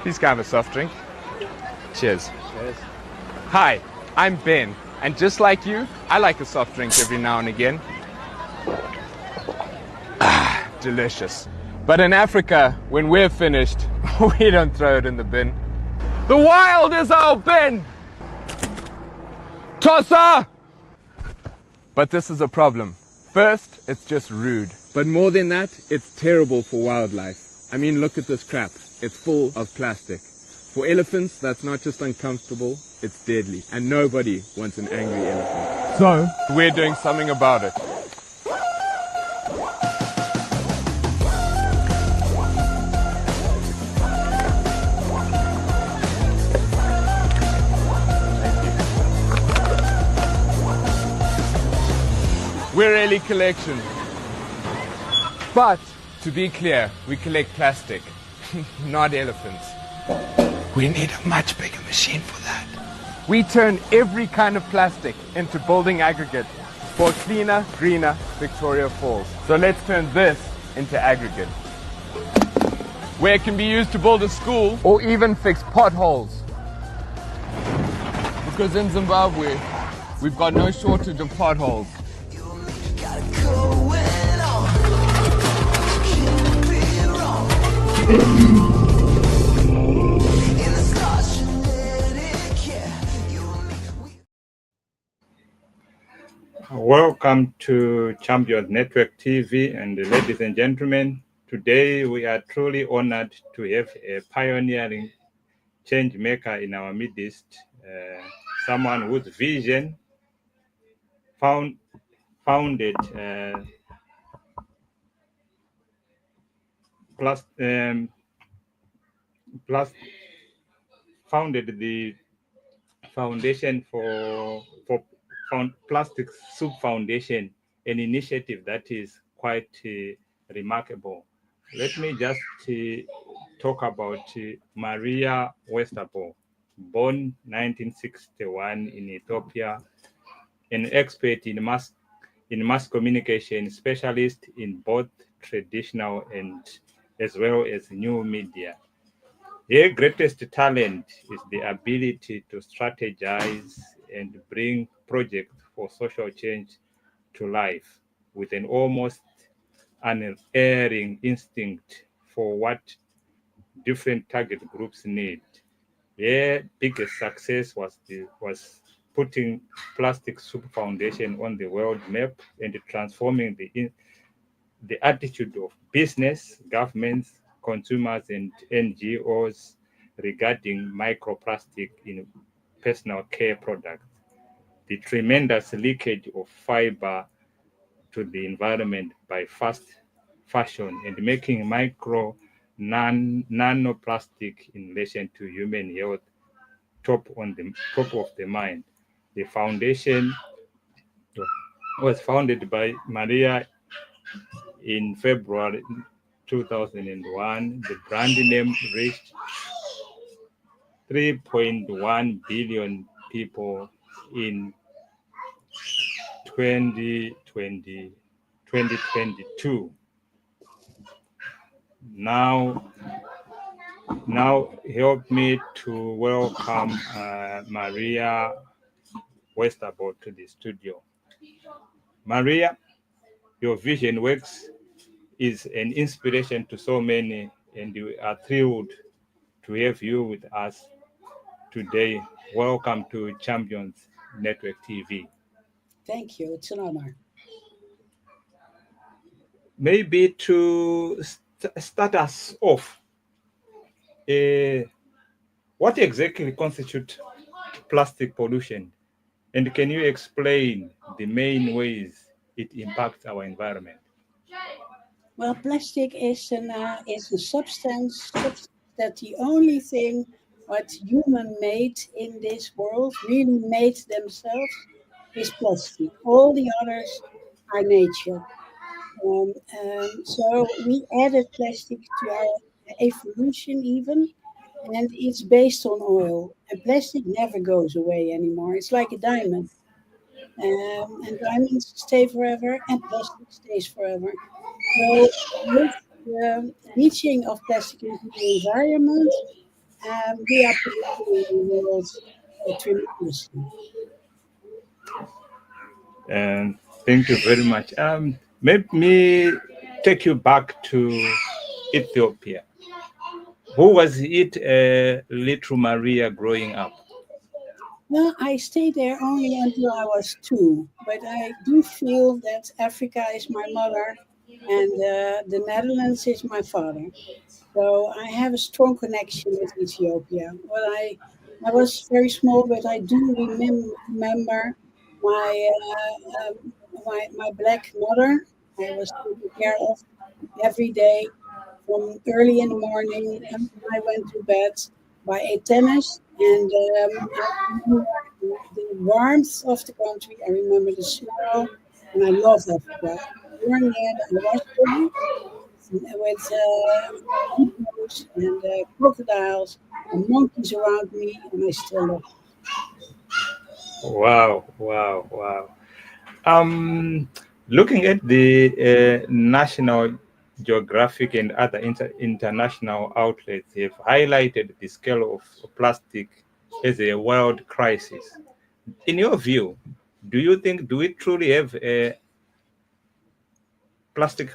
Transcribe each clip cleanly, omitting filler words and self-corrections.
Please can I have a soft drink? Cheers. Cheers. Hi, I'm Ben, and just like you, I like a soft drink every now and again. Ah, delicious. But in Africa, when we're finished, we don't throw it in the bin. The wild is our bin! Tossa! But this is a problem. First, it's just rude. But more than that, it's terrible for wildlife. I mean, look at this crap. It's full of plastic. For elephants, that's not just uncomfortable, it's deadly. And nobody wants an angry elephant. So, we're doing something about it. We're Ellie Collection. But, to be clear, we collect plastic, not elephants. We need a much bigger machine for that. We turn every kind of plastic into building aggregate for a cleaner, greener Victoria Falls. So let's turn this into aggregate, where it can be used to build a school or even fix potholes. Because in Zimbabwe, we've got no shortage of potholes. Welcome to Champions Network TV, and ladies and gentlemen, today we are truly honored to have a pioneering change maker in our midst, someone whose vision founded founded the foundation for Plastic Soup Foundation, an initiative that is quite remarkable. Let me just talk about Maria Westerbo, born 1961 in Ethiopia, an expert in mass communication, specialist in both traditional and as well as new media. Their greatest talent is the ability to strategize and bring projects for social change to life with an almost unerring instinct for what different target groups need. Their biggest success was putting Plastic Soup Foundation on the world map and transforming the attitude of business, governments, consumers, and NGOs regarding microplastic in personal care products. The tremendous leakage of fiber to the environment by fast fashion and making nanoplastic in relation to human health top of the mind. The foundation was founded by Maria in February 2001. The brand name reached 3.1 billion people in 2022. Now help me to welcome Maria Westerbo to the studio. Maria, your vision works is an inspiration to so many, and we are thrilled to have you with us today. Welcome to Champions Network TV. Thank you. It's an honor. Maybe to start us off, what exactly constitutes plastic pollution? And can you explain the main ways it impacts our environment? Well, plastic is a substance that the only thing what human made in this world really made themselves is plastic. All the others are nature. So we added plastic to our evolution even, and it's based on oil. And plastic never goes away anymore. It's like a diamond. And diamonds stay forever, and plastic stays forever. So with the leaching of plastic into the environment, we are polluting the world tremendously. And thank you very much. Let me take you back to Ethiopia. Who was it, little Maria, growing up? Well, I stayed there only until I was 2, but I do feel that Africa is my mother and the Netherlands is my father. So I have a strong connection with Ethiopia. Well, I was very small, but I do remember my my black mother. I was taken care of every day from early in the morning until I went to bed. I ate tennis, and I remember the warmth of the country. I remember the snow, and I love Africa. Born there, I was there with hippos and crocodiles and monkeys around me, and I still love it. Wow, wow, wow. Looking at the National Geographic and other international outlets, have highlighted the scale of plastic as a world crisis. In your view, do we truly have a plastic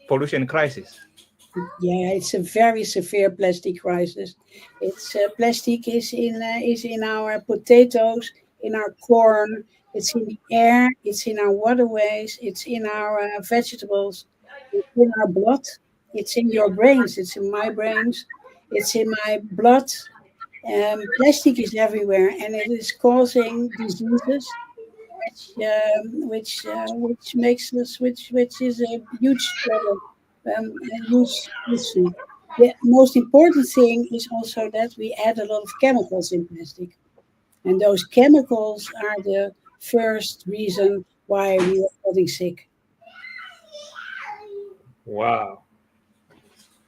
pollution crisis? Yeah, it's a very severe plastic crisis. It's plastic is in our potatoes, in our corn. It's in the air. It's in our waterways. It's in our vegetables. It's in our blood. It's in your brains. It's in my brains. It's in my blood. Plastic is everywhere, and it is causing diseases, which makes us which is a huge problem, a huge issue. The most important thing is also that we add a lot of chemicals in plastic, and those chemicals are the first reason why we are getting sick. Wow.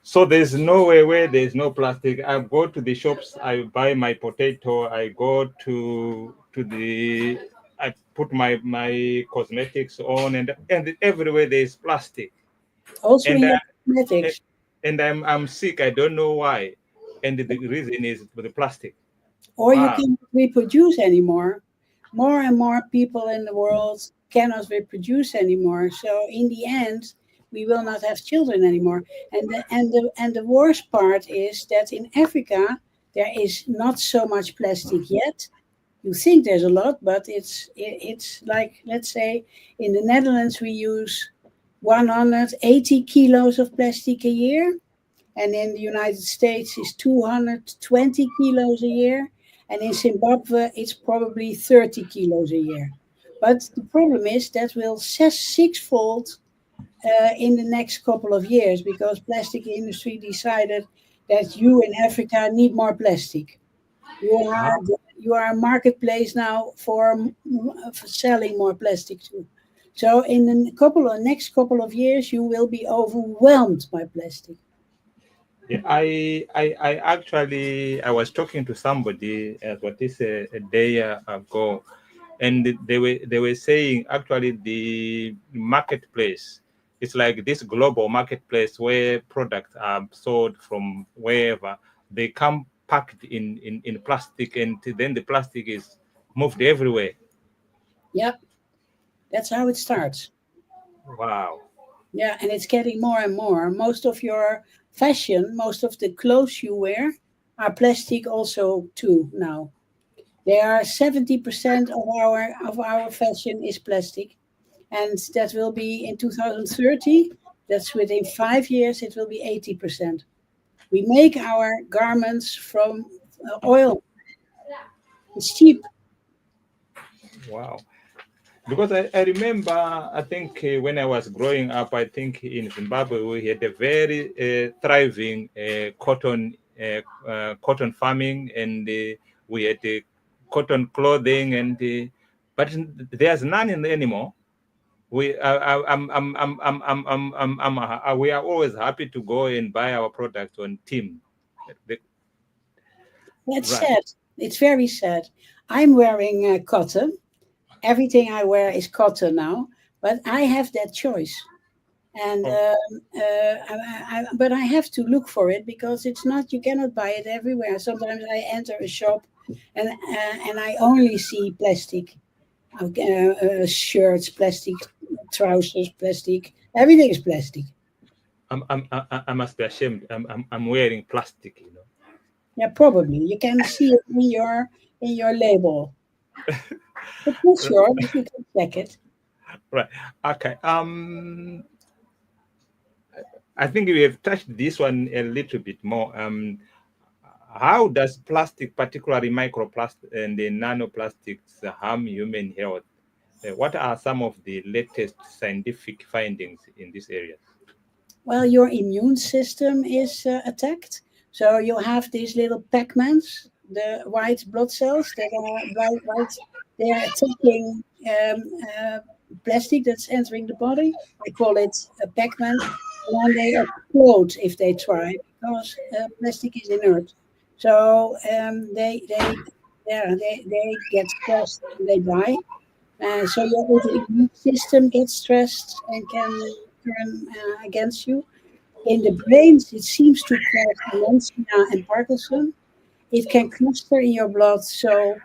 So there's no way where there's no plastic. I go to the shops, I buy my potato, I go to the I put my cosmetics on, and everywhere there's plastic. Also And in your I, cosmetics, and I'm sick. I don't know why. And the reason is the plastic. or you Wow. cannot reproduce anymore. More and more people in the world cannot reproduce anymore. So in the end, we will not have children anymore. And the worst part is that in Africa there is not so much plastic yet. You think there's a lot, but it's like, let's say, in the Netherlands we use 180 kilos of plastic a year, and in the United States is 220 kilos a year, and in Zimbabwe it's probably 30 kilos a year. But the problem is that will sixfold in the next couple of years because plastic industry decided that you in Africa need more plastic. You are you are a marketplace now for selling more plastic too. So in the next couple of years, you will be overwhelmed by plastic. Yeah, I actually I was talking to somebody what is a day ago, and they were saying actually the marketplace it's like this global marketplace where products are sold from wherever they come packed in plastic, and then the plastic is moved everywhere. Yeah, that's how it starts. Wow. Yeah, and it's getting more and more. Most of your fashion, most of the clothes you wear are plastic also too now. There are 70% of our fashion is plastic, and that will be in 2030. That's within 5 years. It will be 80%. We make our garments from oil. It's cheap. Wow. Because I remember, I think when I was growing up, I think in Zimbabwe we had a very thriving cotton farming, and we had cotton clothing, and but there's none anymore. We are always happy to go and buy our products on Team. The- That's Right. sad. It's very sad. I'm wearing cotton. Everything I wear is cotton now, but I have that choice. And Oh. but I have to look for it because it's not, you cannot buy it everywhere. Sometimes I enter a shop and I only see plastic shirts, plastic trousers, plastic. Everything is plastic. I must be ashamed. I'm wearing plastic, you know. Yeah, probably you can see it in your label. But not sure, but you can check it. Right. Okay. I think we have touched this one a little bit more. How does plastic, particularly microplastic and the nanoplastics, harm human health? What are some of the latest scientific findings in this area? Well, your immune system is attacked. So you have these little Pac-Mans, the white blood cells that are white. They are attacking plastic that's entering the body. I call it a Pac-Man. And then they explode if they try because plastic is inert. So they get stressed and they die. So your immune system gets stressed and can turn against you. In the brains, it seems to cause dementia and Parkinson. It can cluster in your blood, so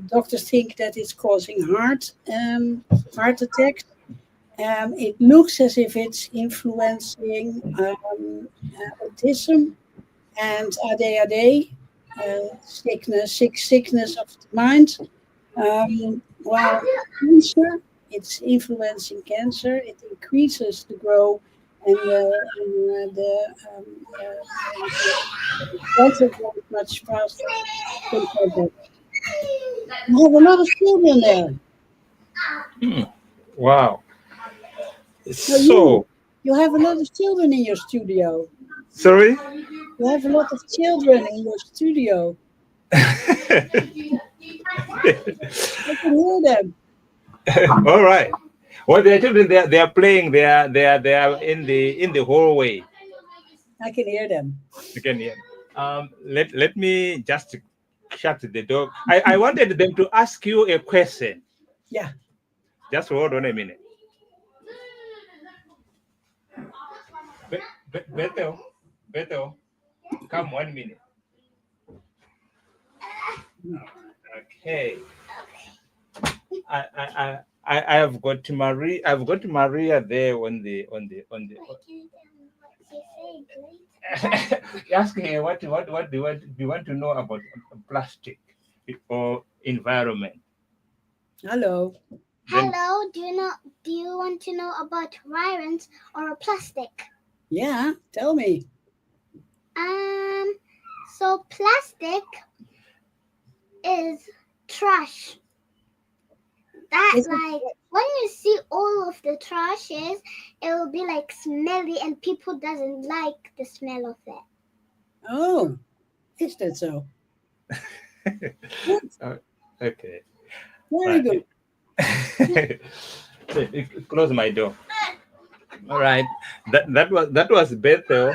doctors think that it's causing heart attacks. It looks as if it's influencing autism and ADHD, sickness of the mind. Well, cancer, it's influencing cancer. It increases the growth and cancer grows much faster. Things like that. You have a lot of children there. Wow. No, you. So, You have a lot of children in your studio. sorry? You have a lot of children in your studio. I can hear them. All right. Well, the children they are playing. They are in the hallway. I can hear them. You can hear. Let me just shut the door. I wanted them to ask you a question. Yeah. Just hold on a minute. Bethel, Bethel, come 1 minute. Okay. I have got Maria. I've got Maria there on the. Ask her what do you want to know about plastic or environment? Hello. Then Hello, do you want to know about virus or plastic? Yeah. Tell me. So plastic is trash. That Is it- like when you see all of the trashes, it will be like smelly and people doesn't like the smell of it. Oh, is that so? Good. okay. Very Right. good. Close my door. All right. That was Bethel.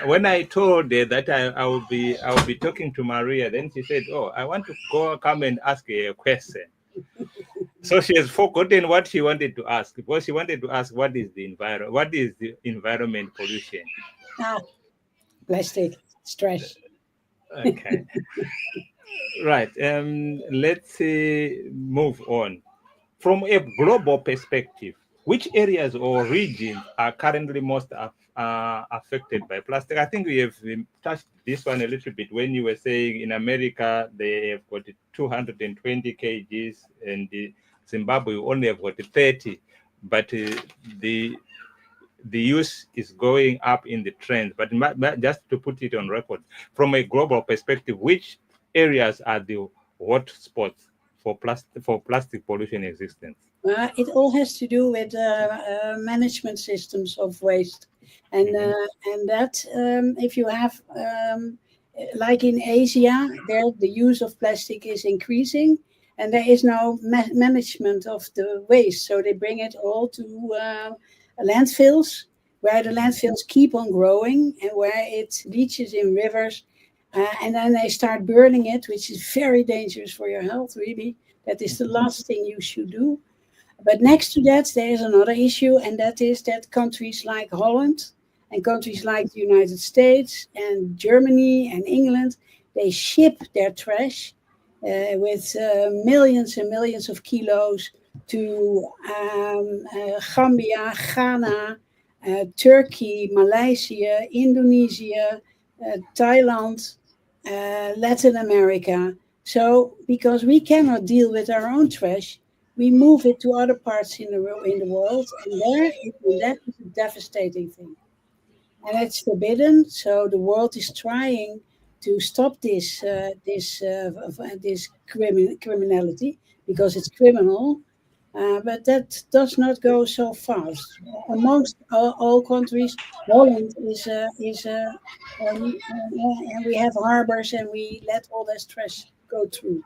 When I told her that I will be talking to Maria, then she said, "Oh, I want to come and ask her a question." So she has forgotten what she wanted to ask because she wanted to ask what is the environment pollution. Ah, plastic, stress. Okay. Right. Let's move on. From a global perspective, which areas or regions are currently most affected by plastic? I think we have touched this one a little bit when you were saying in America they have got 220 kgs and Zimbabwe only have got 30, but the use is going up in the trend. But just to put it on record, from a global perspective, which areas are the hot spots for plastic pollution existence? It all has to do with management systems of waste, and that if you have like in Asia, there the use of plastic is increasing, and there is no management of the waste, so they bring it all to landfills, where the landfills keep on growing and where it leaches in rivers, and then they start burning it, which is very dangerous for your health. Really, that is the last thing you should do. But next to that, there is another issue, and that is that countries like Holland and countries like the United States and Germany and England, they ship their trash with millions and millions of kilos to Gambia, Ghana, Turkey, Malaysia, Indonesia, Thailand, Latin America. So, because we cannot deal with our own trash, we move it to other parts in the world, and that is a devastating thing. And it's forbidden. So the world is trying to stop this criminality because it's criminal. But that does not go so fast. Amongst all countries, Holland and we have harbors and we let all this trash go through.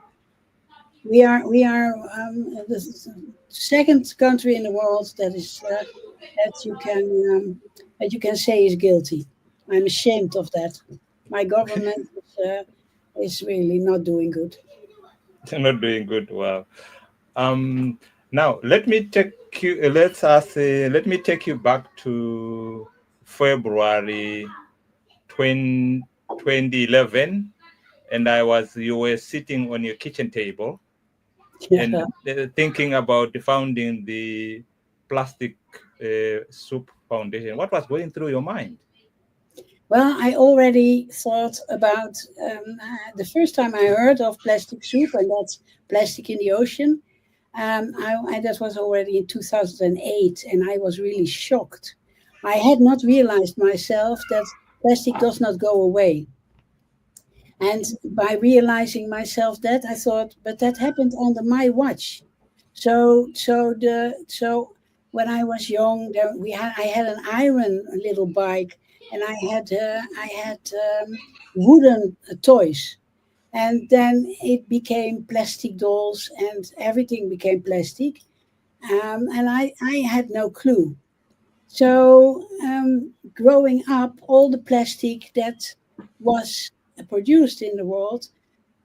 We are the second country in the world that you can say is guilty. I'm ashamed of that. My government is really not doing good. They're not doing good. Wow. Now let me take you. Let me take you back to February 2011, and you were sitting on your kitchen table and thinking about founding the Plastic Soup Foundation. What was going through your mind? Well, I already thought about the first time I heard of plastic soup, and that's plastic in the ocean. That was already in 2008, and I was really shocked. I had not realized myself that plastic does not go away. And by realizing myself that, I thought, but that happened under my watch. So when I was young, I had an iron little bike, and I had wooden toys, and then it became plastic dolls, and everything became plastic, and I had no clue. So growing up, all the plastic that was produced in the world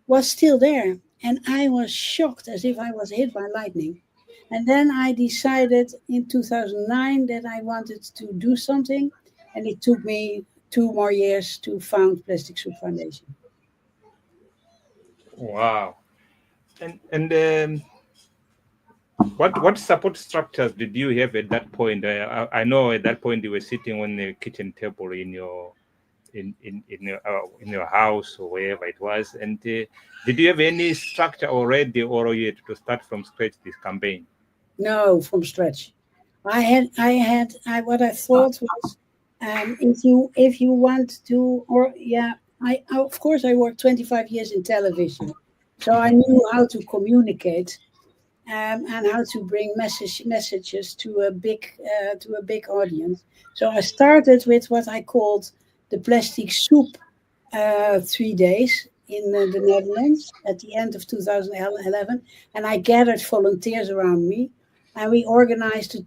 was still there, and I was shocked as if I was hit by lightning. And then I decided in 2009 that I wanted to do something, and it took me 2 more years to found Plastic Soup Foundation. Wow. And what support structures did you have at that point? I know at that point you were sitting on the kitchen table in your house or wherever it was. And did you have any structure already, or you had to start from scratch this campaign? No, from scratch. What I thought was, if you want to, or yeah, I of course I worked 25 years in television, so I knew how to communicate, and how to bring messages to a big audience. So I started with what I called the Plastic Soup 3 days in the Netherlands at the end of 2011, and I gathered volunteers around me, and we organized a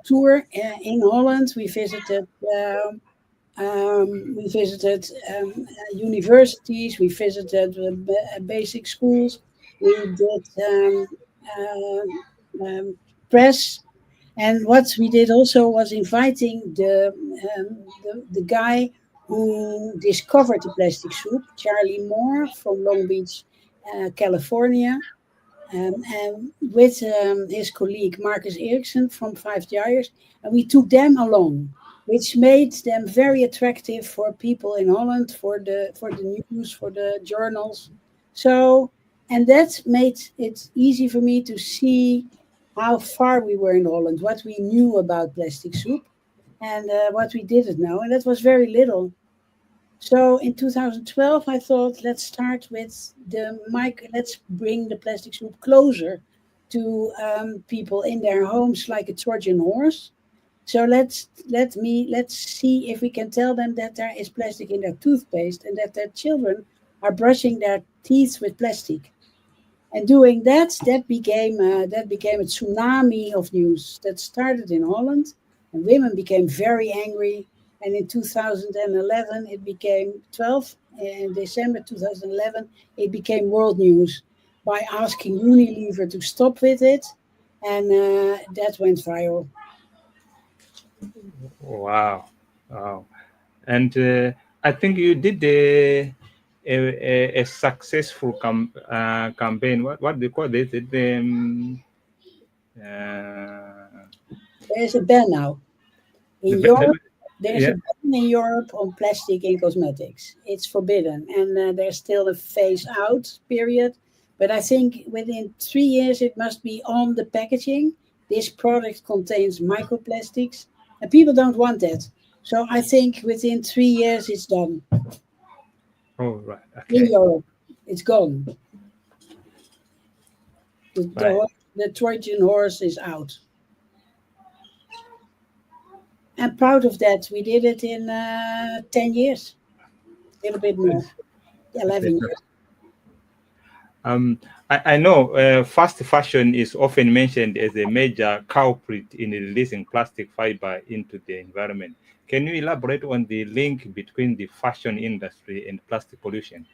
tour in Holland. We visited universities. We visited basic schools. We did press, and what we did also was inviting the guy who discovered the plastic soup, Charlie Moore from Long Beach, California, and with his colleague Marcus Ericsson from Five Gyres, and we took them along, which made them very attractive for people in Holland, for the news, for the journals. So, and that made it easy for me to see how far we were in Holland, what we knew about plastic soup, and what we didn't know, and that was very little. So in 2012, I thought, let's start with the mic. Let's bring the plastic soup closer to people in their homes, like a Trojan horse. So let's see if we can tell them that there is plastic in their toothpaste and that their children are brushing their teeth with plastic. And doing that became a tsunami of news that started in Holland, and women became very angry. And in 2011, it became in December 2011, it became world news by asking Unilever to stop with it. and that went viral. Wow. Wow. And I think you did a successful campaign. What do you call this? There's a ban now in The, Europe. There's a yeah. ban in Europe on plastic in cosmetics. It's forbidden, and there's still a phase out period. But I think within 3 years it must be on the packaging. This product contains microplastics, and people don't want that. So I think within 3 years it's done Oh, right. in Okay. Europe. It's gone. The, the, Right. ho- the Trojan horse is out. I'm proud of that. We did it in 10 years, a little bit more, 11 years. Um, I know fast fashion is often mentioned as a major culprit in releasing plastic fiber into the environment. Can you elaborate on the link between the fashion industry and plastic pollution?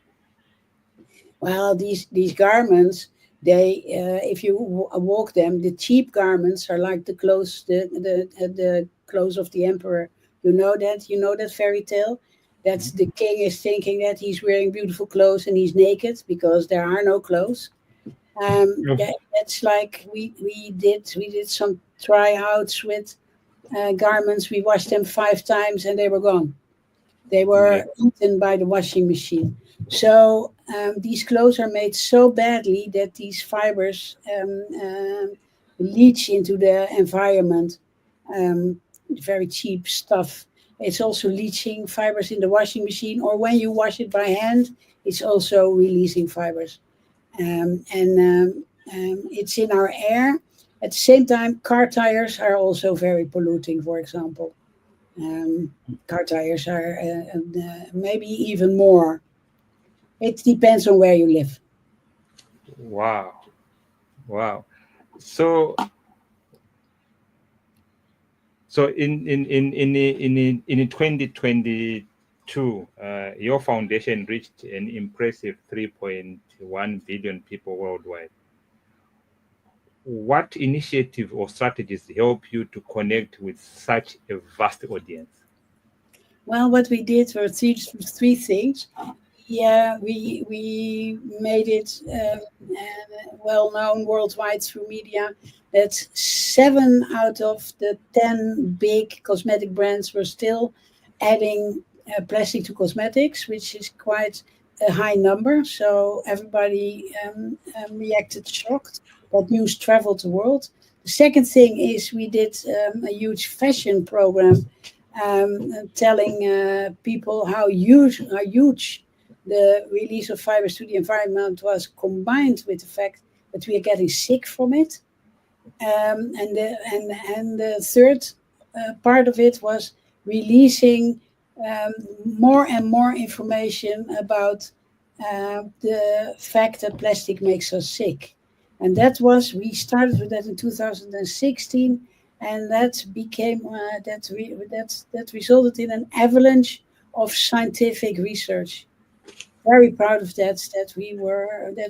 Well, these garments, they if you walk them, the cheap garments are like the clothes, the clothes of the emperor. You know that fairy tale. That's the king is thinking that he's wearing beautiful clothes and he's naked because there are no clothes. Yes. That's like we did some tryouts with garments. We washed them 5 times and they were gone. They Yeah. were eaten by the washing machine. So these clothes are made so badly that these fibers leach into the environment. Very cheap stuff. It's also leaching fibers in the washing machine, or when you wash it by hand, it's also releasing fibers. And it's in our air. At the same time, car tires are also very polluting, for example. Um, Car tires are maybe even more. It depends on where you live. Wow. Wow. So in 2022, your foundation reached an impressive 3.1 billion people worldwide. What initiative or strategies help you to connect with such a vast audience? Well, what we did were three things. Yeah, we made it well known worldwide through media that 7 out of the 10 big cosmetic brands were still adding plastic to cosmetics, which is quite a high number. So everybody reacted shocked. That news traveled the world. The second thing is we did a huge fashion program telling people how huge the release of fibers to the environment was, combined with the fact that we are getting sick from it. And the third part of it was releasing more and more information about the fact that plastic makes us sick. And we started with that in 2016, and that resulted in an avalanche of scientific research. Very proud of that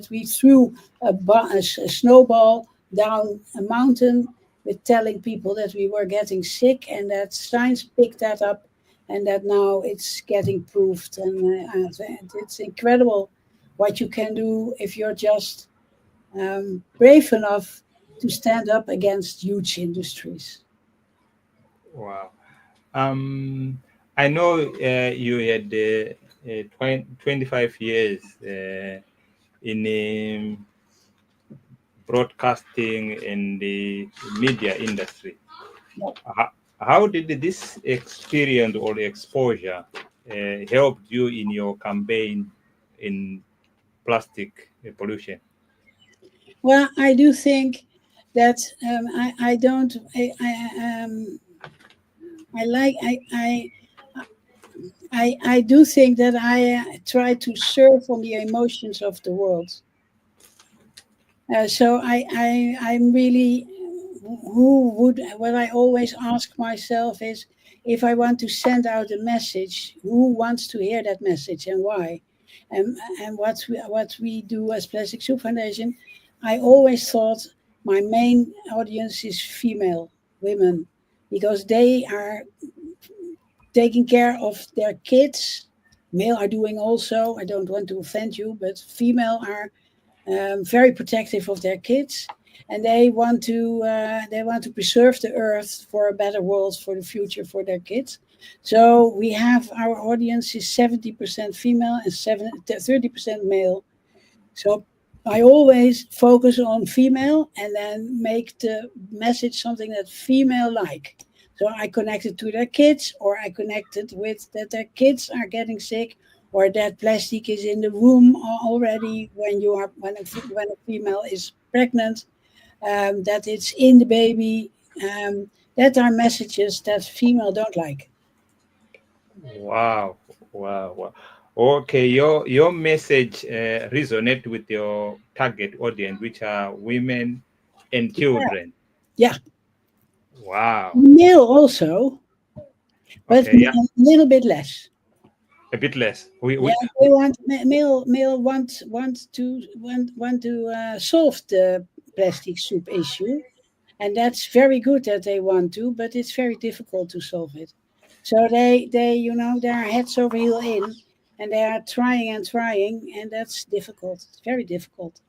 we threw a snowball down a mountain with telling people that we were getting sick, and that science picked that up, and that now it's getting proved. And it's incredible what you can do if you're just brave enough to stand up against huge industries. Wow. I know you had 25 years in broadcasting and the media industry. Yeah. How did this experience or exposure help you in your campaign in plastic pollution? Well, I do think that I don't I like I do think that I try to surf on the emotions of the world. So I'm really who would what I always ask myself is, if I want to send out a message, who wants to hear that message and why? And what we do as Plastic Soup Foundation, I always thought My main audience is female women because they are taking care of their kids. Male are doing also. I don't want to offend you, but female are very protective of their kids, and they want to preserve the earth for a better world for the future for their kids. So we have our audience is 70% female and 30% male. So I always focus on female and then make the message something that female like. So I connected to their kids, or I connected with that their kids are getting sick, or that plastic is in the room already when a female is pregnant, that it's in the baby. That are messages that female don't like. Wow, wow, wow. Okay, your message resonate with your target audience, which are women and children. Yeah, Wow. male also, but Okay, yeah, a little bit less. a bit less. Yeah, they want male want to solve the plastic soup issue, and that's very good that they want to, but it's very difficult to solve it. So they they're heads over heel in, and they are trying and trying, and that's difficult. It's very difficult.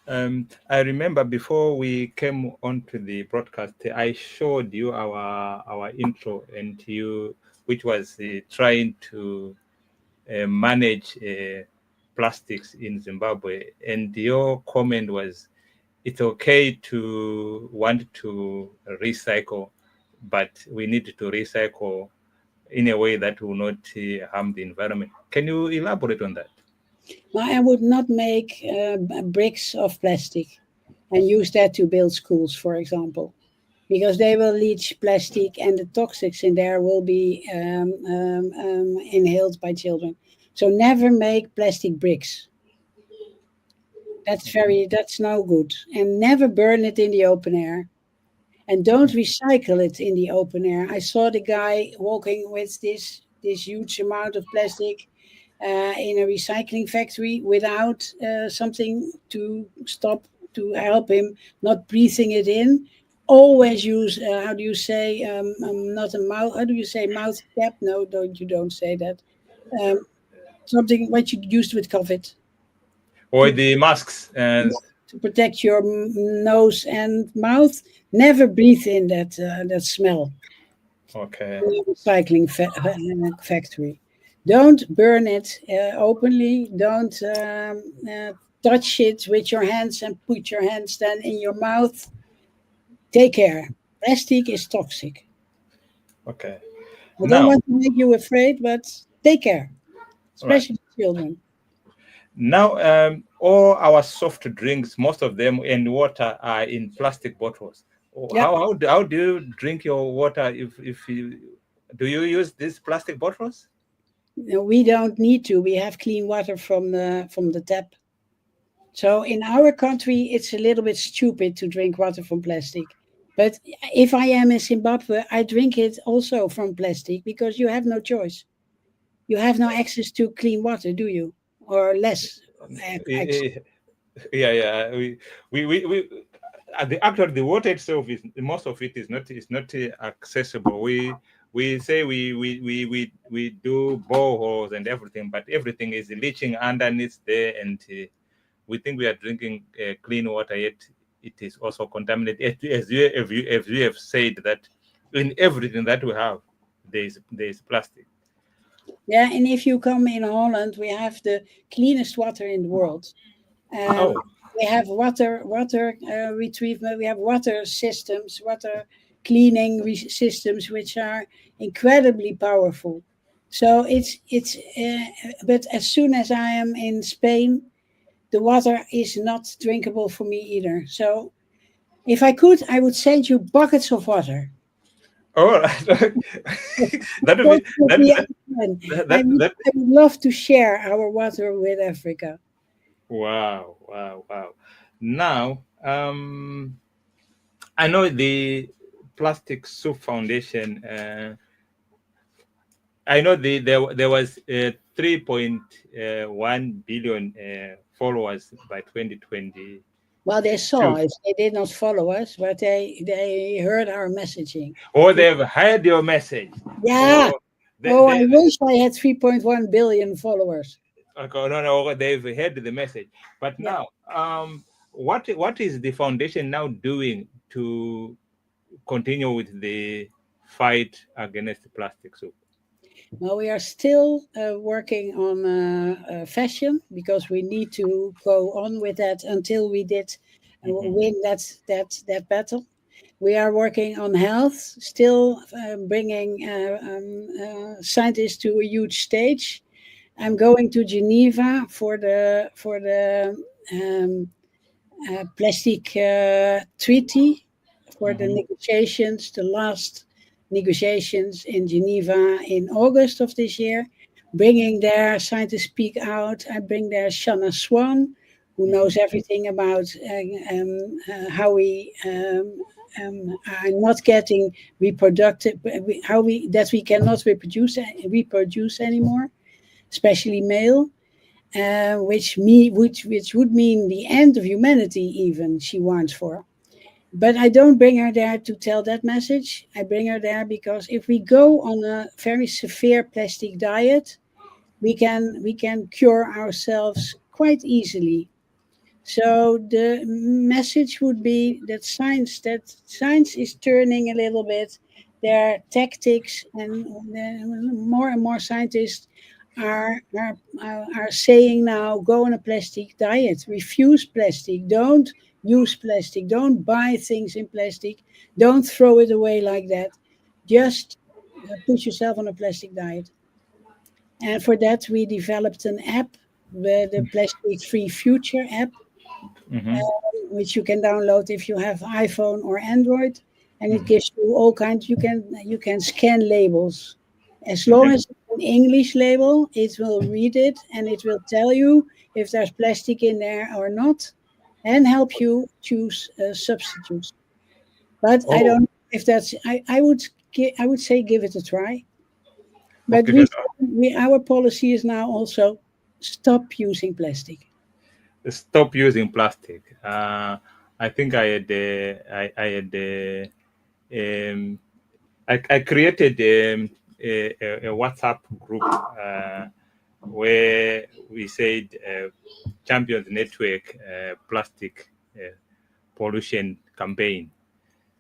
I remember before we came onto the broadcast, I showed you our intro, and you, which was trying to manage plastics in Zimbabwe, and your comment was, it's okay to want to recycle, but we need to recycle in a way that will not harm the environment. Can you elaborate on that? Now, I would not make bricks of plastic and use that to build schools, for example, because they will leach plastic and the toxics in there will be inhaled by children. So never make plastic bricks. That's no good. And never burn it in the open air. And don't recycle it in the open air. I saw the guy walking with this huge amount of plastic in a recycling factory without something to stop to help him not breathing it in. Always use how do you say not a mouth? How do you say mouth cap? No, don't say that. Um, Something what you used with COVID Or to, the masks and to protect your nose and mouth. Never breathe in that smell. okay. Recycling factory. Don't burn it openly. Don't touch it with your hands and put your hands then in your mouth. Take care. Plastic is toxic. Okay. I don't Now, want to make you afraid, but take care, right. especially children. Now, all our soft drinks, most of them, and water are in plastic bottles. Yeah, How do you drink your water if you do you use these plastic bottles? no, we don't need to. We have clean water from the tap. So in our country, it's a little bit stupid to drink water from plastic. But if I am in Zimbabwe, I drink it also from plastic because you have no choice. You have no access to clean water, do you? Or less access. Eh, yeah, yeah. Actually the water itself is, most of it is not accessible. We say we do boreholes and everything, but everything is leaching underneath there, and we think we are drinking clean water, yet it is also contaminated. As you have said, that in everything that we have, there is plastic. Yeah, and if you come in Holland, we have the cleanest water in the world. Oh, We have water retrieval. We have water systems, water cleaning systems, which are incredibly powerful. So it's. But as soon as I am in Spain, the water is not drinkable for me either. So if I could, I would send you buckets of water. all right. that would be That would that be that excellent. that, that, that I would love to share our water with Africa. Wow, wow, wow. Now, I know the Plastic Soup Foundation. I know there was 3.1 billion followers by 2020. Well, they saw Sure. us. They did not follow us, but they heard our messaging. Or they've heard your message. Yeah. Or Oh, I they wish I had 3.1 billion followers. okay, no, they've heard the message. But Yeah. now, what is the foundation now doing to continue with the fight against plastic soup? Well, we are still working on fashion because we need to go on with that until we did win that battle. We are working on health, still bringing scientists to a huge stage. I'm going to Geneva for the plastic treaty for the negotiations, the last negotiations in Geneva in August of this year, bringing their scientists speak out. I bring there Shanna Swan, who knows everything about how we are not getting reproductive, how we cannot reproduce anymore, especially male. Which would mean the end of humanity. Even she warns for. But I don't bring her there to tell that message. I bring her there because if we go on a very severe plastic diet, we can cure ourselves quite easily. So the message would be that science is turning a little bit their tactics, and more and more scientists are saying now, go on a plastic diet, refuse plastic, don't use plastic, don't buy things in plastic, don't throw it away like that. Just put yourself on a plastic diet. And for that, we developed an app, the Plastic Free Future app, Mhm. which you can download if you have iPhone or Android, and it gives you all kinds. You can scan labels. As long as it's an English label, it will read it and it will tell you if there's plastic in there or not, and help you choose substitutes. But I Oh, don't know if that's. I would say give it a try. But okay. our policy is now also stop using plastic. Stop using plastic. I think um, I created a WhatsApp group where we said Champions Network plastic pollution campaign,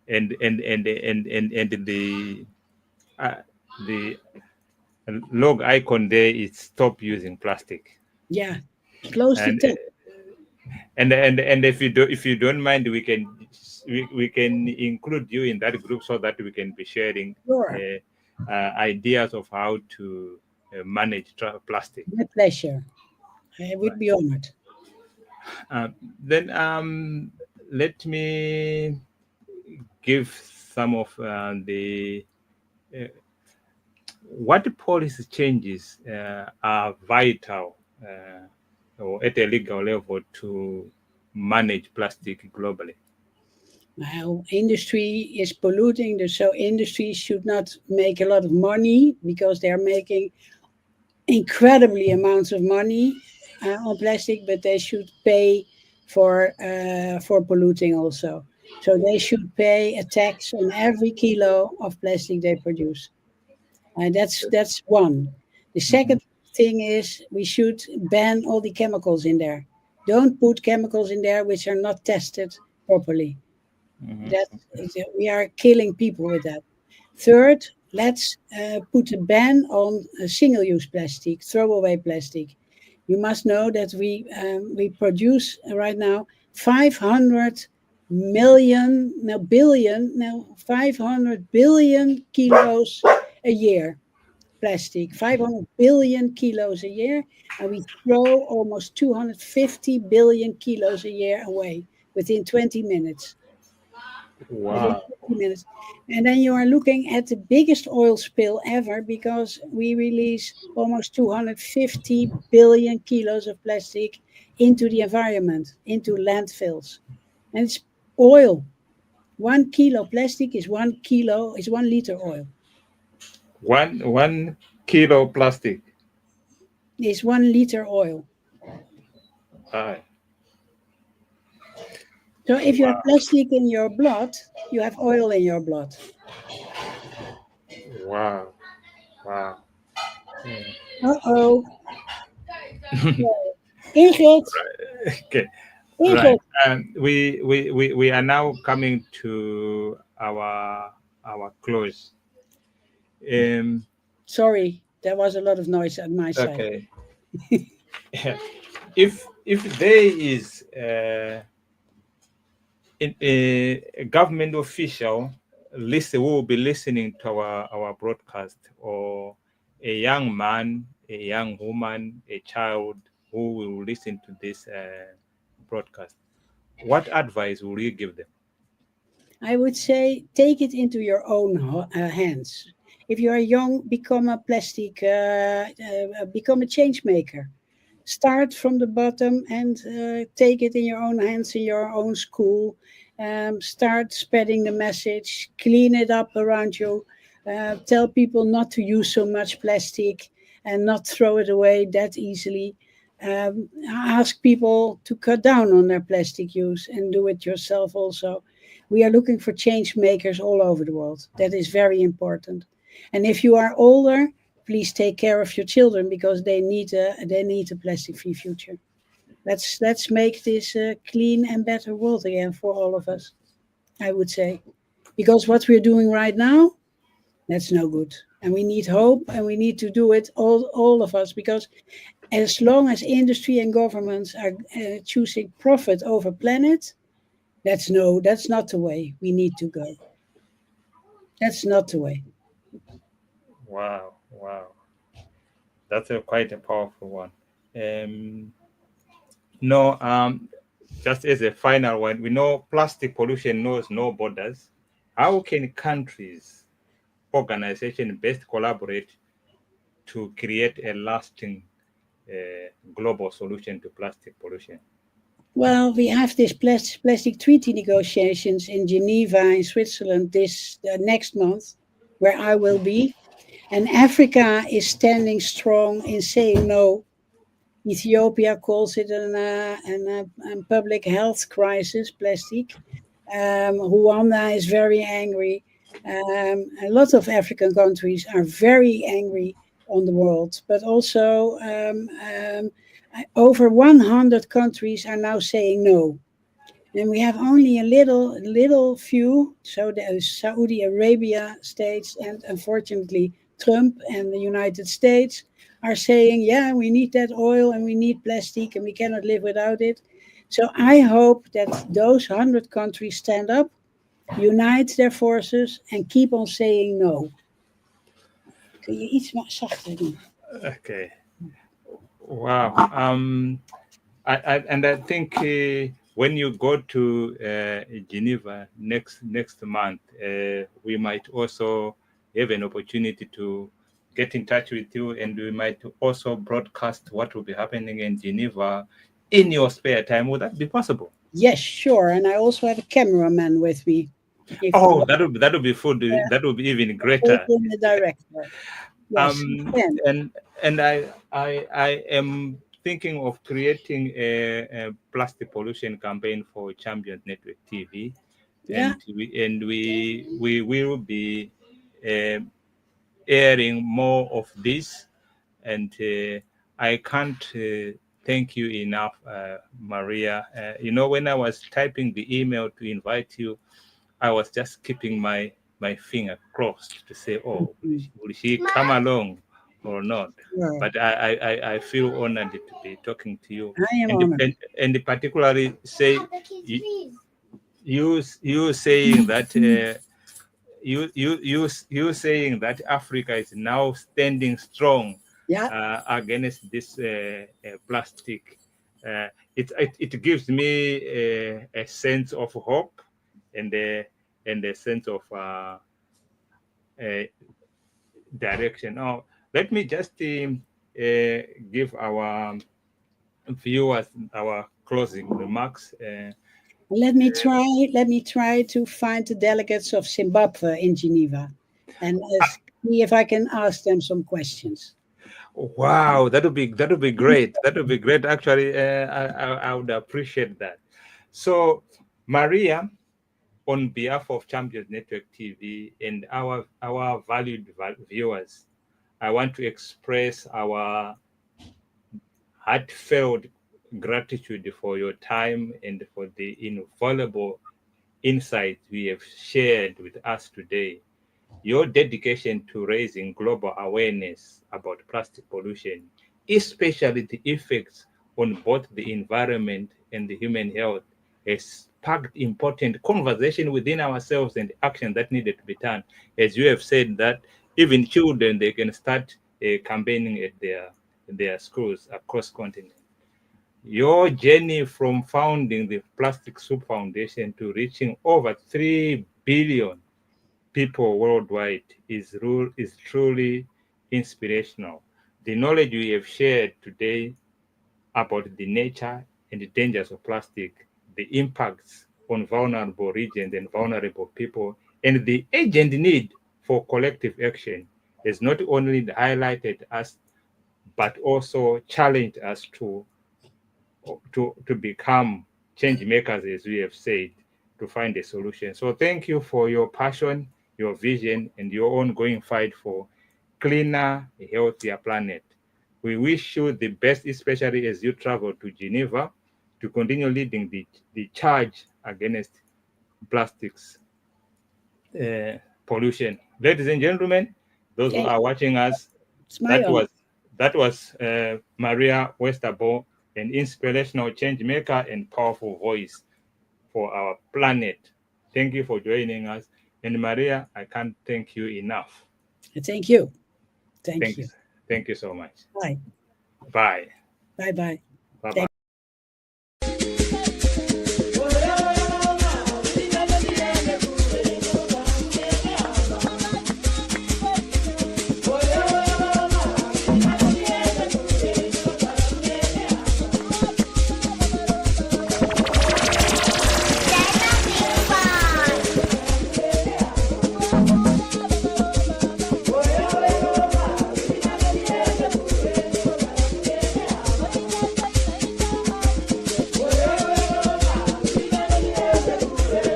and uh, the log icon there is stop using plastic. Yeah, close the And tab. and if you don't mind, we can include you in that group so that we can be sharing Sure. ideas of how to manage plastic. My pleasure. I would be honored. Uh, then let me give some of the uh, what policy changes are vital or at a legal level to manage plastic globally. Well, industry is polluting, so industry should not make a lot of money because they're making incredibly amounts of money on plastic, but they should pay for polluting also. So they should pay a tax on every kilo of plastic they produce. That's one. The Mhm. second thing is we should ban all the chemicals in there. Don't put chemicals in there which are not tested properly. Mhm. That we are killing people with that. Third, let's put a ban on single-use plastic, throwaway plastic. You must know that we produce right now 500 million, no billion, no 500 billion kilos a year plastic, 500 billion kilos a year, and we throw almost 250 billion kilos a year away within 20 minutes. Within Wow. 20 minutes. And then you are looking at the biggest oil spill ever because we release almost 250 billion kilos of plastic into the environment, into landfills. And it's oil. 1 kilo plastic is 1 kilo, is 1 liter oil. One kilo plastic. Is 1 liter oil. Ah, So if you have plastic in your blood, you have oil in your blood. Wow. Wow. Uh-oh. Ingrid, Okay. Right. Ingrid. We are now coming to our close. Sorry, there was a lot of noise on my side. Okay. If there is a government official who will be listening to our broadcast, or a young man, a young woman, a child who will listen to this broadcast, what advice will you give them? I would say take it into your own hands. If you are young, become a become a change maker. Start from the bottom and take it in your own hands in your own school. Start spreading the message, clean it up around you. Tell people not to use so much plastic and not throw it away that easily. Ask people to cut down on their plastic use and do it yourself also. We are looking for change makers all over the world. That is very important. And if you are older, please take care of your children because they need a plastic-free future. Let's make this a clean and better world again for all of us. I would say, because what we're doing right now, that's no good, and we need hope, and we need to do it all of us, because as long as industry and governments are choosing profit over planet, that's not the way we need to go. That's not the way. Wow, wow, that's quite a powerful one. No, just as a final one, we know plastic pollution knows no borders. How can countries, organizations best collaborate to create a lasting global solution to plastic pollution? Well, we have this plastic treaty negotiations in Geneva, in Switzerland, this next month, where I will be. And Africa is standing strong in saying no. Ethiopia calls it a public health crisis, plastic. Rwanda is very angry. A lot of African countries are very angry on the world, but also over 100 countries are now saying no. And we have only a little few, so the Saudi Arabia states and unfortunately Trump and the United States are saying, yeah, we need that oil and we need plastic and we cannot live without it. So I hope that those 100 countries stand up, unite their forces and keep on saying no. Kun je iets zachter doen? Okay. Wow. I think when you go to Geneva next month, we might also have an opportunity to get in touch with you, and we might also broadcast what will be happening in Geneva in your spare time. Would that be possible? Yes, sure. And I also have a cameraman with me. Oh, that would be food. Yeah. That would be even greater. The director. Yes, and I am thinking of creating a plastic pollution campaign for Champions Network TV, yeah. and we will be airing more of this, and I can't thank you enough, Maria. When I was typing the email to invite you, I was just keeping my finger crossed to say, oh, will she come along or not? Yeah. But I feel honored to be talking to you. I am honored. And particularly say you saying that you saying that Africa is now standing strong against this plastic. It gives me a sense of hope and a sense of direction. Now, let me just give our viewers our closing remarks. Let me try to find the delegates of Zimbabwe in Geneva and see if I can ask them some questions. Wow, that would be great. That would be great. Actually, I would appreciate that. So Maria, on behalf of Champions Network TV and our valued viewers, I want to express our heartfelt gratitude for your time and for the invaluable insights we have shared with us today. Your dedication to raising global awareness about plastic pollution, especially the effects on both the environment and the human health, has sparked important conversation within ourselves and action that needed to be done. As you have said, that even children, they can start campaigning at their schools across continent. Your journey from founding the Plastic Soup Foundation to reaching over 3 billion people worldwide is truly inspirational. The knowledge we have shared today about the nature and the dangers of plastic, the impacts on vulnerable regions and vulnerable people, and the urgent need for collective action has not only highlighted us, but also challenged us to become change makers, as we have said, to find a solution. So thank you for your passion, your vision, and your ongoing fight for cleaner, healthier planet. We wish you the best, especially as you travel to Geneva to continue leading the charge against plastics pollution. Ladies and gentlemen, those who are watching us, It's my honor. that was Maria Westerbo, an inspirational change maker and powerful voice for our planet. Thank you for joining us. And Maria, I can't thank you enough. Thank you. Thank you. Thank you so much. Bye. Bye. Bye-bye. Bye-bye.